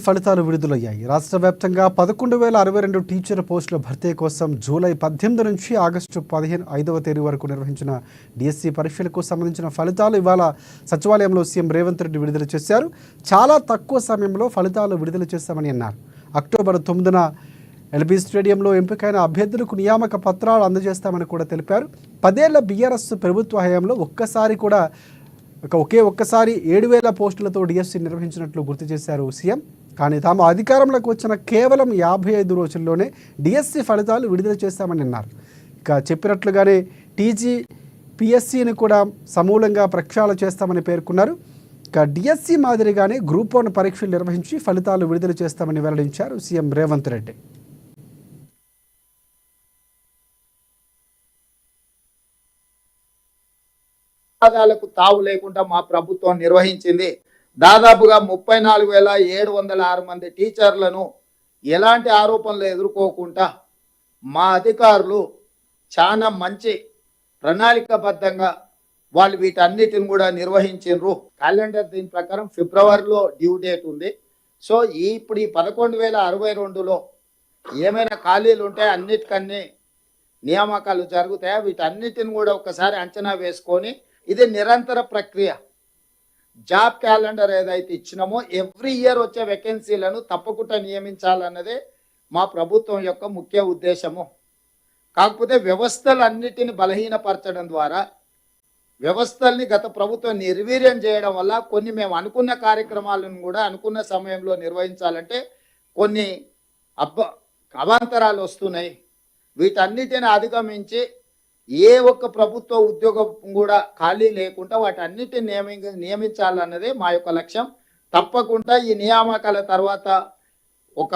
ఫలితాలు విడుదలయ్యాయి. రాష్ట్ర వ్యాప్తంగా 11,062 టీచర్ పోస్టుల భర్తీ కోసం జూలై 18 నుంచి ఆగస్టు 15వ తేదీ వరకు నిర్వహించిన డిఎస్సి పరీక్షలకు సంబంధించిన ఫలితాలు ఇవాళ సచివాలయంలో సీఎం రేవంత్ రెడ్డి విడుదల చేశారు. చాలా తక్కువ సమయంలో ఫలితాలు విడుదల చేశామని అన్నారు. అక్టోబర్ 9న ఎల్బీ స్టేడియంలో ఎంపికైన అభ్యర్థులకు నియామక పత్రాలు అందజేస్తామని కూడా తెలిపారు. 10 ఏళ్ల బీఆర్ఎస్ ప్రభుత్వ హయాంలో ఒకే ఒక్కసారి 7,000 పోస్టులతో డిఎస్సి నిర్వహించినట్లు గుర్తు చేశారు సీఎం. కానీ తాము అధికారంలోకి వచ్చిన కేవలం 55 రోజుల్లోనే డిఎస్సి ఫలితాలు విడుదల చేశామని అన్నారు. ఇక చెప్పినట్లుగానే టీజీ పిఎస్సిని కూడా సమూలంగా ప్రక్షాళన చేస్తామని పేర్కొన్నారు. ఇక డిఎస్సి మాదిరిగానే గ్రూప్ 1 పరీక్షలు నిర్వహించి ఫలితాలు విడుదల చేస్తామని వెల్లడించారు సీఎం రేవంత్ రెడ్డి. వివాదాలకు తావు లేకుండా మా ప్రభుత్వం నిర్వహించింది. దాదాపుగా 34,706 మంది టీచర్లను ఎలాంటి ఆరోపణలు ఎదుర్కోకుండా మా అధికారులు చాలా మంచి ప్రణాళికబద్ధంగా వాళ్ళు వీటన్నిటిని కూడా నిర్వహించారు. క్యాలెండర్ దీని ప్రకారం ఫిబ్రవరిలో డ్యూ డేట్ ఉంది. సో ఇప్పుడు ఈ 11,062లో ఏమైనా ఖాళీలు ఉంటే అన్నిటికన్నీ నియామకాలు జరుగుతాయా, వీటన్నిటిని కూడా ఒకసారి అంచనా వేసుకొని ఇది నిరంతర ప్రక్రియ. జాబ్ క్యాలెండర్ ఏదైతే ఇచ్చినామో ఎవ్రీ ఇయర్ వచ్చే వేకెన్సీలను తప్పకుండా నియమించాలన్నదే మా ప్రభుత్వం యొక్క ముఖ్య ఉద్దేశము. కాకపోతే వ్యవస్థలన్నిటిని బలహీనపరచడం ద్వారా వ్యవస్థల్ని గత ప్రభుత్వం నిర్వీర్యం చేయడం వల్ల కొన్ని మేము అనుకున్న కార్యక్రమాలను కూడా అనుకున్న సమయంలో నిర్వహించాలంటే కొన్ని అవాంతరాలు వస్తున్నాయి. వీటన్నిటిని అధిగమించి ఏ ఒక్క ప్రభుత్వ ఉద్యోగం కూడా ఖాళీ లేకుండా వాటన్నిటిని నియమించాలన్నదే మా యొక్క లక్ష్యం. తప్పకుండా ఈ నియామకాల తర్వాత